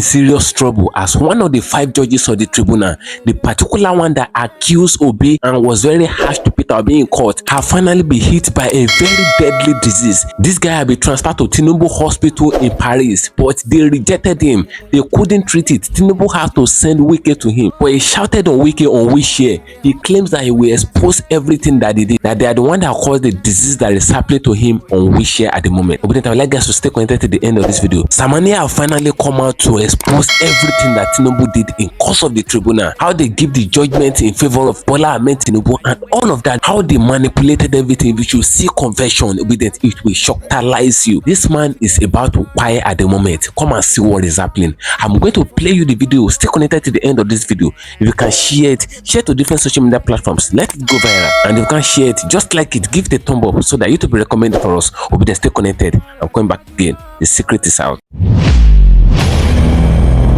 in serious trouble as one of the 5 judges of the tribunal, the particular one that accused Obi and was very harsh to Peter Obi in court, have finally been hit by a very deadly disease. This guy had been transferred to Tinubu hospital in Paris, but they rejected him. They couldn't treat it. Tinubu had to send Wike to him, but he shouted on Wike on which year. He claims that he will expose everything that he did, that they are the one that caused the disease that is happening to him on which year at the moment. But I would like guys to stay connected to the end of this video. TSAMANI have finally come out to expose everything that Tinubu did in course of the tribunal, how they give the judgment in favor of Bola Ahmed Tinubu and all of that, how they manipulated everything. We should see confession, obedient, it will shockalize you. This man is about to quiet at the moment. Come and see what is happening. I'm going to play you the video. Stay connected to the end of this video. If you can share it, share to different social media platforms. Let it go viral. And if you can share it, just like it, give it a thumb up so that YouTube will recommend it for us. Obedient, stay connected. I'm coming back again. The secret is out.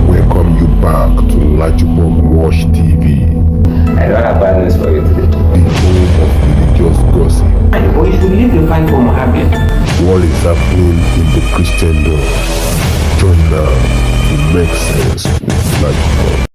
Welcome you back to LAJUPOG TV. I don't have bad news for you today. The home of religious gossip. But you should leave the fight for Mohammed. What is happening in the Christendom? Join now to make sense with LAJUPOG.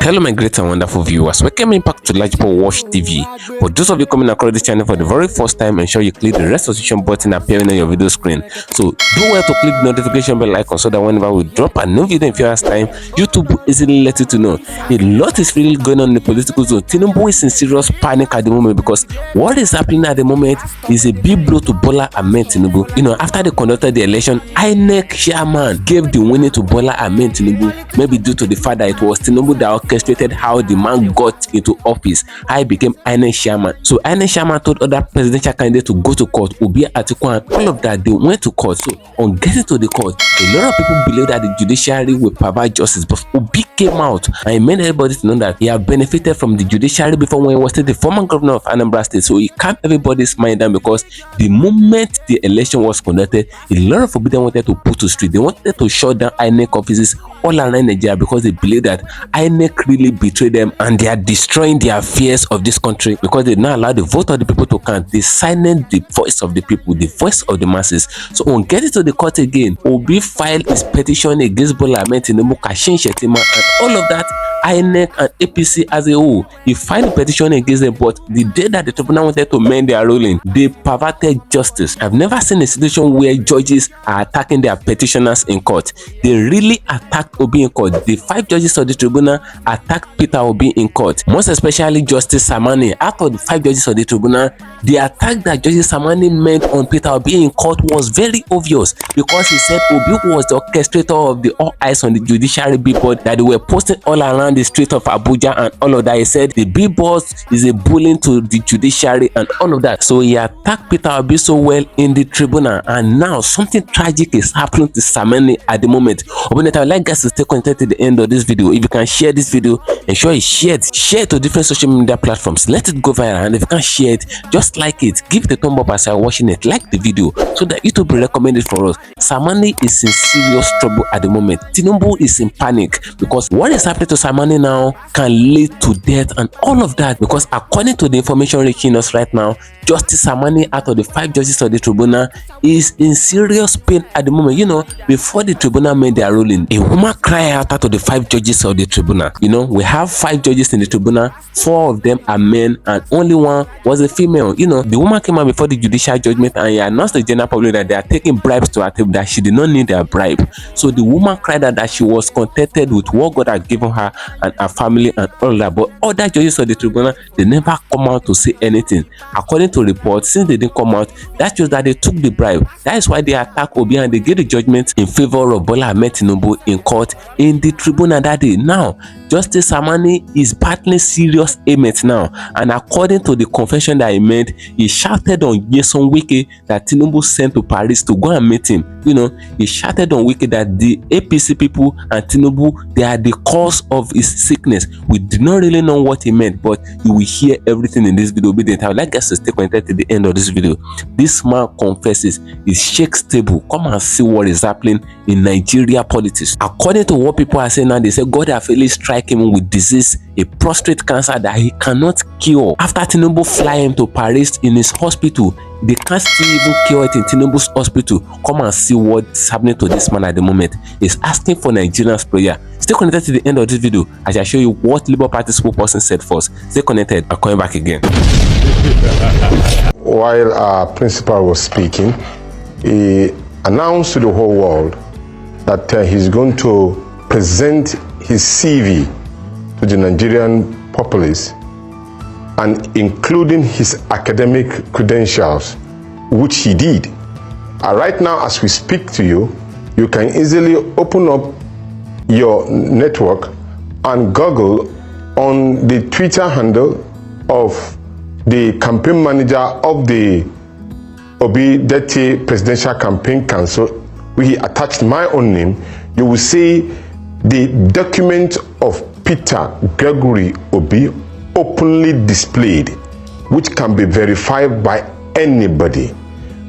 Hello my great and wonderful viewers, welcome back to LAJUPOG TV. For those of you coming across this channel for the very first time, ensure you click the rest notification button appearing on your video screen. So do well to click the notification bell icon so that whenever we drop a new video in few hours time, YouTube will easily let you to know. A lot is really going on in the political zone. Tinubu is in serious panic at the moment because what is happening at the moment is a big blow to Bola Ahmed Tinubu. You know, after they conducted the election, INEC chairman gave the winning to Bola Ahmed Tinubu, maybe due to the fact that it was Tinubu that orchestrated how the man got into office, how he became INEC chairman. So INEC chairman told other presidential candidates to go to court, Obi, Atiku, and all of that. They went to court. So on getting to the court, a lot of people believe that the judiciary will provide justice, but Obi came out and he made everybody to know that he had benefited from the judiciary before when he was still the former governor of Anambra State. So he calmed everybody's mind down because the moment the election was conducted, a lot of Obidient wanted to put to street. They wanted to shut down INEC offices all around Nigeria because they believe that INEC really betrayed them and they are destroying the affairs of this country because they now allow the vote of the people to count. They silence the voice of the people, the voice of the masses. So on getting to the court again, Obi filed his petition against Bola Ahmed Tinubu, Kashin Shettima, and all of that. INEC and APC as a whole, he filed a petition against them, but the day that the tribunal wanted to mend their ruling, they perverted justice. I've never seen a situation where judges are attacking their petitioners in court. They really attacked Obi in court. The 5 judges of the tribunal attacked Peter Obi in court, most especially Justice TSAMANI. Out of the 5 judges of the tribunal, the attack that Justice TSAMANI made on Peter Obi in court was very obvious because he said Obi was the orchestrator of the all eyes on the judiciary billboard that they were posting all around the street of Abuja and all of that. He said the billboards is a bullying to the judiciary and all of that. So he attacked Peter Obi so well in the tribunal, and now something tragic is happening to TSAMANI at the moment. I would like guys to stay connected to the end of this video. If you can share this video, ensure you share it to different social media platforms. Let it go viral, and if you can share it, just like it, give it a thumb up as you're watching it, like the video so that YouTube will recommend it for us. TSAMANI is in serious trouble at the moment. Tinubu is in panic because what is happening to TSAMANI now can lead to death and all of that, because according to the information reaching us right now, Justice TSAMANI, out of the 5 judges of the tribunal, is in serious pain at the moment. You know, before the tribunal made their ruling, a woman cried out of the 5 judges of the tribunal. You know, we have 5 judges in the tribunal, 4 of them are men and only one was a female. You know, the woman came out before the judicial judgment and he announced to the general public that they are taking bribes to her table, that she did not need their bribe. So the woman cried out that she was contented with what God had given her and her family and all that. But other judges of the tribunal, they never come out to say anything. According to reports, since they didn't come out, that shows that they took the bribe. That is why they attack Obi and they gave the judgment in favor of Bola Ahmed Tinubu in court in the tribunal that day. Now, Justice TSAMANI is battling serious ailments now, and according to the confession that he made, he shouted on Nyesom Wike that Tinubu sent to Paris to go and meet him. You know, he shouted on Wike that the APC people and Tinubu, they are the cause of his sickness. We do not really know what he meant, but you will hear everything in this video. Obedient, I would like us to stay connected to the end of this video. This man confesses he shakes table. Come and see what is happening in Nigeria politics. According to what people are saying now, they say God have really struck him with disease, a prostate cancer that he cannot cure. After Tinubu fly him to Paris in his hospital, they can't still even cure it in Tinubu's hospital. Come and see what's happening to this man at the moment. He's asking for Nigerians' prayer. Stay connected to the end of this video as I show you what Labour Party spokesperson said first. Stay connected. I'm coming back again. While our principal was speaking, he announced to the whole world that he's going to present his CV to the Nigerian populace, and including his academic credentials, which he did. Right now, as we speak to you, you can easily open up your network and Google on the Twitter handle of the campaign manager of the OBIDIENT Presidential Campaign Council, where he attached my own name. You will see the document of Peter Gregory Obi openly displayed, which can be verified by anybody.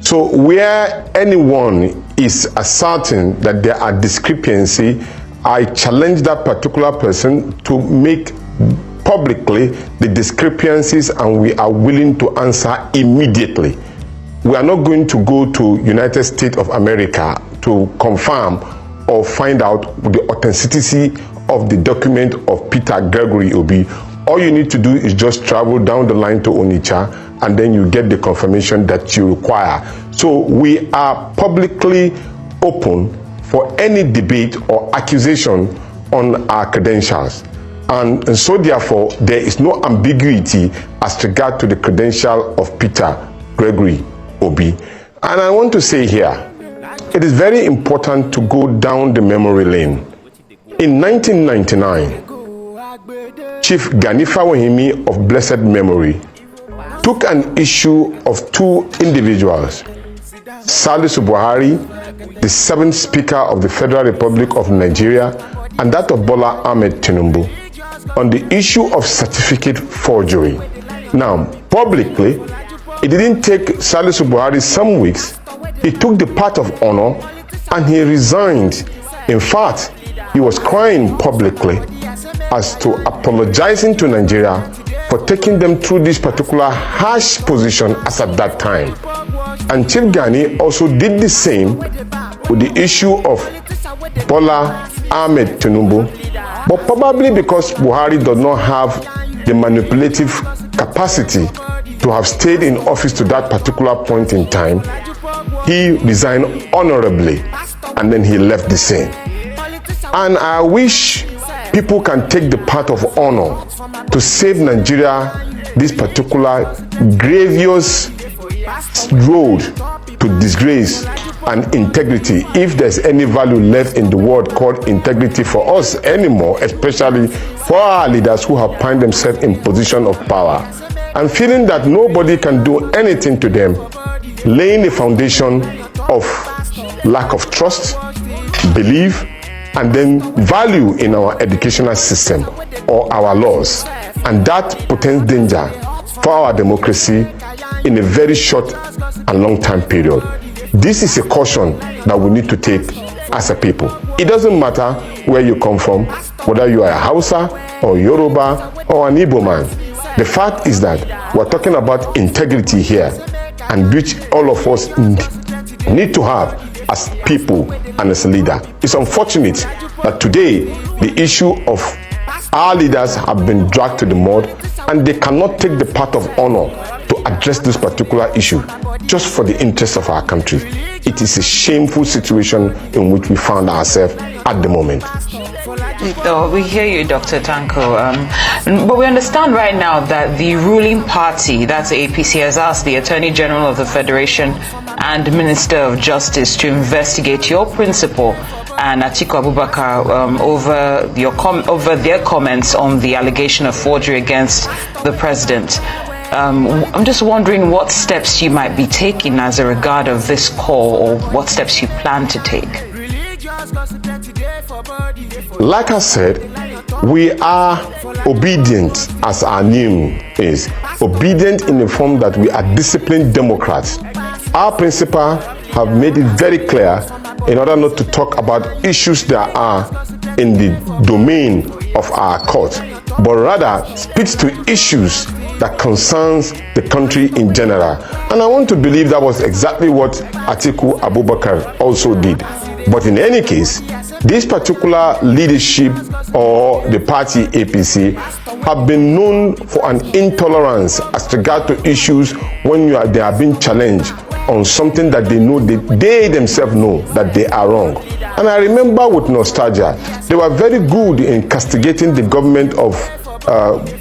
So where anyone is asserting that there are discrepancies, I challenge that particular person to make publicly the discrepancies, and we are willing to answer immediately. We are not going to go to United States of America to confirm or find out the authenticity of the document of Peter Gregory Obi. All you need to do is just travel down the line to Onitsha, and then you get the confirmation that you require. So we are publicly open for any debate or accusation on our credentials. And so therefore, there is no ambiguity as regard to the credential of Peter Gregory Obi. And I want to say here, it is very important to go down the memory lane. In 1999, Chief Gani Fawahimi of blessed memory took an issue of two individuals, Salisu Buhari, the 7th Speaker of the Federal Republic of Nigeria, and that of Bola Ahmed Tinubu, on the issue of certificate forgery. Now, publicly, it didn't take Salisu Buhari some weeks. He took the part of honor and he resigned. In fact, he was crying publicly as to apologizing to Nigeria for taking them through this particular harsh position as at that time. And Chief Gani also did the same with the issue of Bola Ahmed Tinubu, but probably because Buhari does not have the manipulative capacity to have stayed in office to that particular point in time, he resigned honorably and then he left the scene. And I wish people can take the path of honor to save Nigeria this particular grievous road to disgrace and integrity, if there's any value left in the word called integrity for us anymore, especially for our leaders who have found themselves in position of power and feeling that nobody can do anything to them, laying the foundation of lack of trust, belief, and then value in our educational system or our laws, and that portends danger for our democracy in a very short and long time period. This is a caution that we need to take as a people. It doesn't matter where you come from, whether you are a Hausa or Yoruba or an Igbo man. The fact is that we're talking about integrity here, and which all of us need to have as people and as a leader. It's unfortunate that today the issue of our leaders have been dragged to the mud and they cannot take the path of honor to address this particular issue just for the interest of our country. It is a shameful situation in which we found ourselves at the moment. Oh, we hear you, Dr. Tanko. But we understand right now that the ruling party, that's the APC, has asked the Attorney General of the Federation and Minister of Justice to investigate your principal and Atiku Abubakar over their comments on the allegation of forgery against the president. I'm just wondering what steps you might be taking as a regard of this call, or what steps you plan to take. Like I said, We are obedient, as our name is. Obedient in the form that we are disciplined Democrats. Our principal have made it very clear in order not to talk about issues that are in the domain of our court, but rather speaks to issues that concerns the country in general. And I want to believe that was exactly what Atiku Abubakar also did. But in any case, this particular leadership or the party APC have been known for an intolerance as regard to issues when they are being challenged on something that they know, they themselves know that they are wrong. And I remember with nostalgia, they were very good in castigating the government of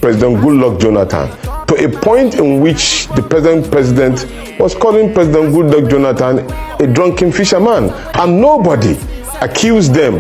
President Goodluck Jonathan, to a point in which the president was calling President Goodluck Jonathan a drunken fisherman, and nobody accused them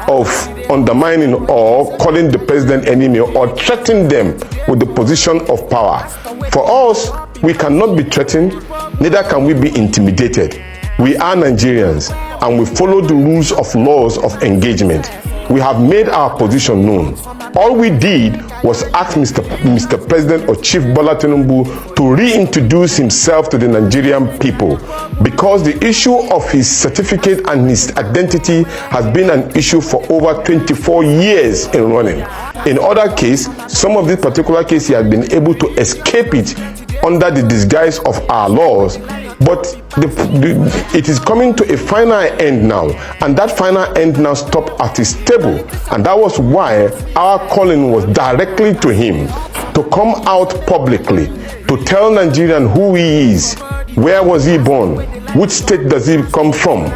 of undermining or calling the president enemy or threatening them with the position of power. For us, we cannot be threatened, neither can we be intimidated. We are Nigerians and we follow the rules of laws of engagement. We have made our position known. All we did was ask Mr. President or Chief Bola Tinubu to reintroduce himself to the Nigerian people, because the issue of his certificate and his identity has been an issue for over 24 years in running. In other cases, some of this particular case, he has been able to escape it under the disguise of our laws, but it is coming to a final end now, and that final end now stopped at his table. And that was why our calling was directly to him, to come out publicly, to tell Nigerians who he is, where was he born, which state does he come from,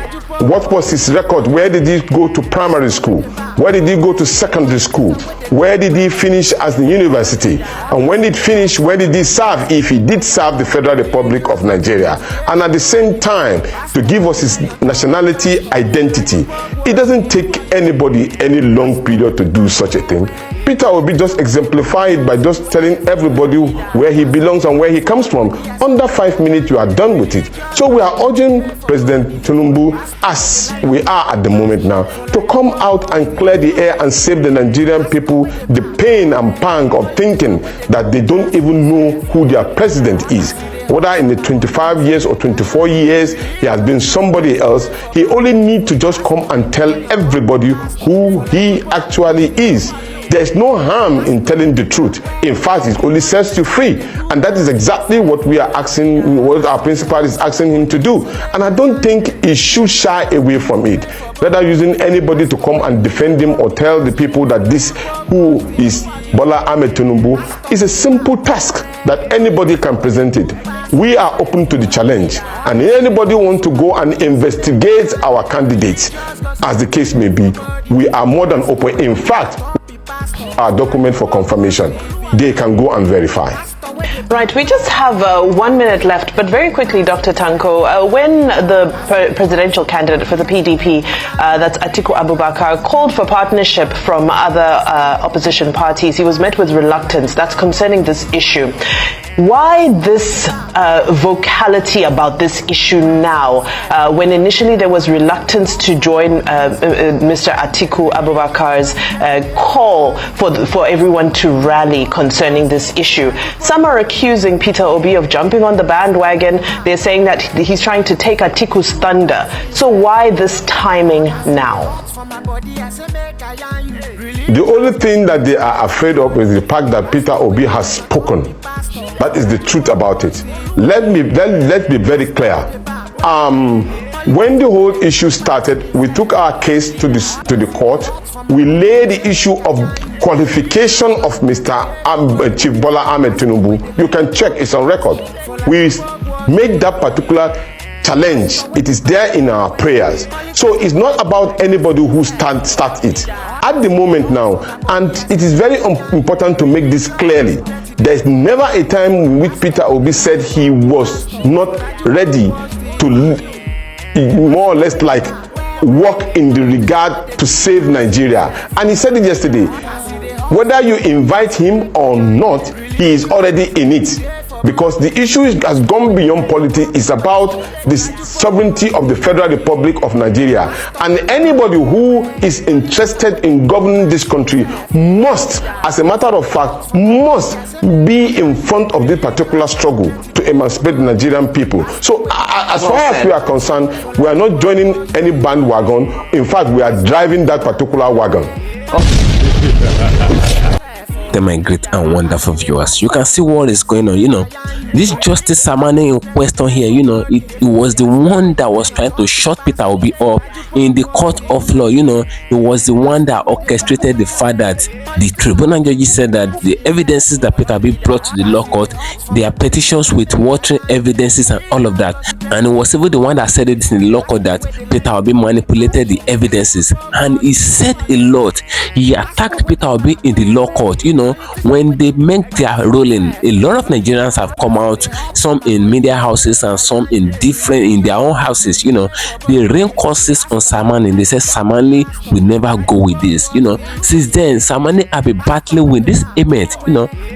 what was his record, where did he go to primary school, where did he go to secondary school, where did he finish as the university, and when did he finish, where did he serve, if he did serve the Federal Republic of Nigeria, and at the same time to give us his nationality identity. It doesn't take anybody any long period to do such a thing. Peter Obi just exemplified by just telling everybody where he belongs and where he comes from. Under 5 minutes, you are done with it. So we are urging President Tinubu, as we are at the moment now, to come out and clear the air and save the Nigerian people the pain and pang of thinking that they don't even know who their president is. Whether in the 25 years or 24 years he has been somebody else, he only needs to just come and tell everybody who he actually is. There's no harm in telling the truth. In fact, it only sets you free. And that is exactly what we are asking, what our principal is asking him to do. And I don't think he should shy away from it. Rather using anybody to come and defend him or tell the people that this who is Bola Ahmed Tinubu is a simple task that anybody can present it. We are open to the challenge. And if anybody wants to go and investigate our candidates, as the case may be, we are more than open. In fact, our document for confirmation, they can go and verify. Right, we just have 1 minute left, but very quickly, Dr. Tanko, when the presidential candidate for the PDP, that's Atiku Abubakar, called for partnership from other opposition parties, he was met with reluctance. That's concerning this issue. Why this vocality about this issue now, when initially there was reluctance to join Mr. Atiku Abubakar's call for everyone to rally concerning this issue? Some are accusing Peter Obi of jumping on the bandwagon. They're saying that he's trying to take Atiku's thunder. So why this timing now? The only thing that they are afraid of is the fact that Peter Obi has spoken. That is the truth about it. Let's be very clear. When the whole issue started, we took our case to the court. We laid the issue of qualification of Mr. Chief Bola Ahmed Tinubu. You can check, it's on record. We made that particular challenge. It is there in our prayers. So it's not about anybody who starts it. At the moment now, and it is very important to make this clearly, there's never a time in which Peter Obi said he was not ready to more or less like work in the regard to save Nigeria. And he said it yesterday. Whether you invite him or not, he is already in it. because the issue has gone beyond politics. It's about the sovereignty of the Federal Republic of Nigeria, and anybody who is interested in governing this country must, as a matter of fact, must be in front of this particular struggle to emancipate the Nigerian people. So as far as we are concerned, we are not joining any bandwagon. In fact, we are driving that particular wagon. My great and wonderful viewers, you can see what is going on. This Justice Samani in question here, it was the one that was trying to shut Peter Obi up in the court of law. It was the one that orchestrated the fact that the tribunal judges said that the evidences that Peter Obi brought to the law court, they are petitions with watering evidences and all of that, and it was even the one that said it in the law court that Peter Obi manipulated the evidences, and he said a lot. He attacked Peter Obi in the law court. When they make their ruling, a lot of Nigerians have come out, some in media houses and some in their own houses. They rain curses on Samani. They say Samani will never go with this. Since then, Samani have been battling with this image.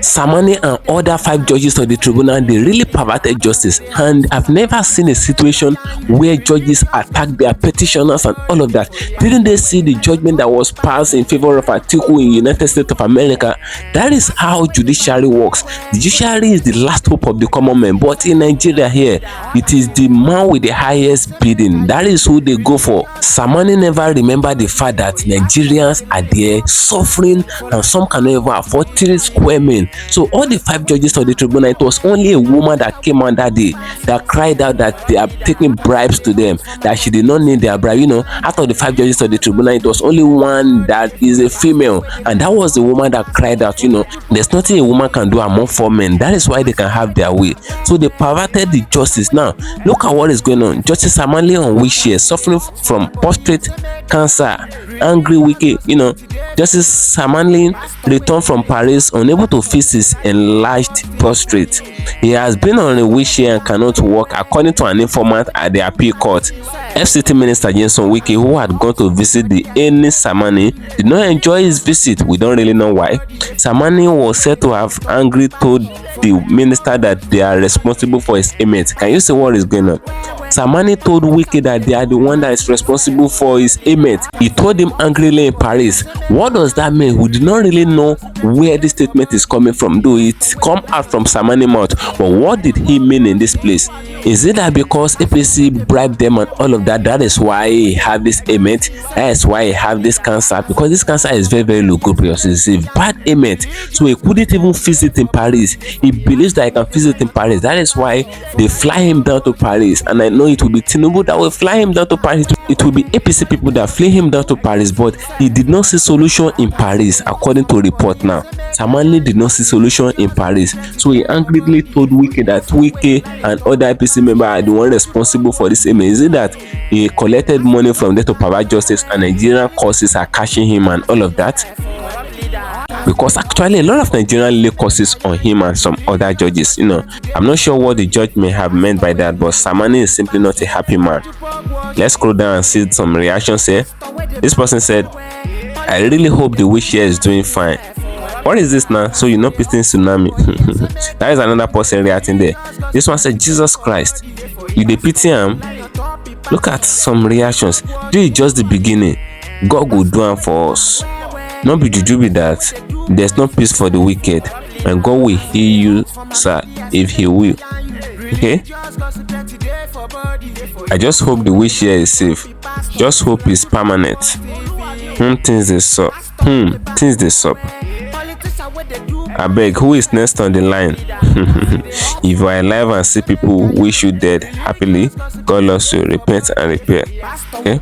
Samani and other 5 judges of the tribunal, they really perverted justice, and I've never seen a situation where judges attack their petitioners and all of that. Didn't they see the judgment that was passed in favor of Atiku in United States of America? That is how judiciary works. The judiciary is the last hope of the common man, but in Nigeria here, it is the man with the highest bidding. That is who they go for. Samani never remember the fact that Nigerians are there suffering, and some cannot even afford 3 square men. So all the 5 judges of the tribunal, it was only a woman that came on that day that cried out that they are taking bribes to them, that she did not need their bribe. Out of the 5 judges of the tribunal, it was only one that is a female, and that was the woman that cried out. There's nothing a woman can do among 4 men. That is why they can have their way. So they perverted the justice. Now look at what is going on. Justice Samani on wheelchair, suffering from prostate cancer, angry, wicked. Justice Samani returned from Paris unable to fix his enlarged prostate. He has been on a wheelchair and cannot walk, according to an informant at the appeal court. FCT Minister Jenson Wike, who had gone to visit the Eni Samani, did not enjoy his visit. We don't really know why. Samani was said to have angrily told the minister that they are responsible for his image. Can you see what is going on? Samani told Wike that they are the one that is responsible for his image. He told him angrily in Paris. What does that mean? We do not really know where this statement is coming from, though it come out from Samani's mouth. But what did he mean in this place? Is it that because APC bribed them and all of that, that is why he have this image? That is why he have this cancer? Because this cancer is very, very lugubrious. It's a bad image. So he couldn't even visit in Paris. He believes that he can visit in Paris. That is why they fly him down to Paris. And I know it will be Tinubu that will fly him down to Paris. It will be APC people that fly him down to Paris. But he did not see solution in Paris, according to report now. Samani did not see solution in Paris. So he angrily told Wike that Wike and other APC members are the one responsible for this image. Is it that he collected money from them to pervert justice and Nigerian causes are cashing him and all of that? Because actually a lot of Nigerians lay curses on him and some other judges. I'm not sure what the judge may have meant by that, but Samani is simply not a happy man. Let's scroll down and see some reactions here. This person said, I really hope the wheelchair is doing fine. What is this now? So you're not pitting tsunami. That is another person reacting there. This one said, Jesus Christ, you dey pity him? Look at some reactions. This is just the beginning. God will do it for us. Not be juju be that. There's no peace for the wicked, and God will hear you, sir, if he will. Okay? I just hope the wheelchair is safe. Just hope it's permanent. Things they sup. Things they sup. I beg, who is next on the line? If you are alive and see people wish you dead happily, God loves you. Repent and repair. Okay?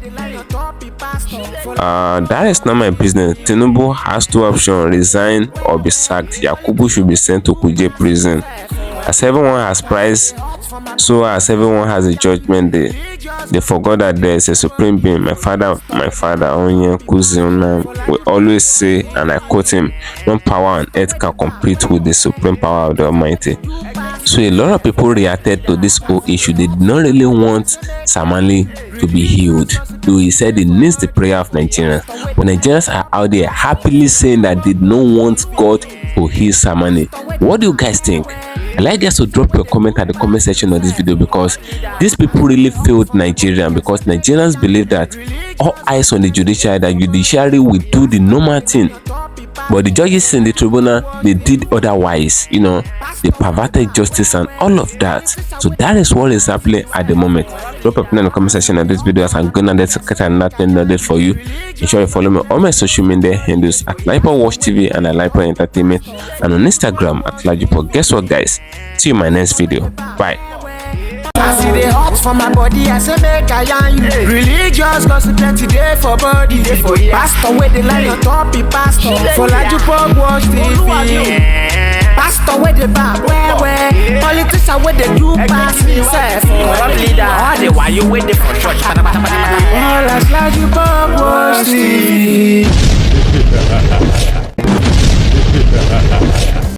That is not my business. Tinubu has 2 options: resign or be sacked. Yakubu should be sent to Kuje prison. As everyone has price, so as everyone has a judgment day. They forgot that there is a supreme being. My father, Onye Kuzuna, will always say, and I quote him, no power on earth can compete with the supreme power of the Almighty. So a lot of people reacted to this whole issue. They did not really want Samani to be healed. Though he said he needs the prayer of Nigerians. But Nigerians are out there happily saying that they don't want God to heal Samani. What do you guys think? I'd like guys to drop your comment at the comment section of this video, because these people really failed Nigeria, because Nigerians believe that all eyes on the judiciary, that judiciary will do the normal thing. But the judges in the tribunal, they did otherwise, you know, they perverted justice and all of that. So that is what is happening at the moment. Drop a opinion in the comment section of this video as I'm gonna get another for you. Ensure you follow me on my social media handles at LAJUPOG TV and at LAJUPOG Entertainment, and on Instagram at LAJUPOG. Guess what, guys? See you in my next video. Bye. I see the hot for my body, I say make I yarn you. Religious gossip plenty day for body. Pastor where the line on top be pastor. For LAJUPOG Watch TV. Pastor where the bar where politician where they do pass himself. Corrupt leader, all the while you waiting for church. All as LAJUPOG Watch TV.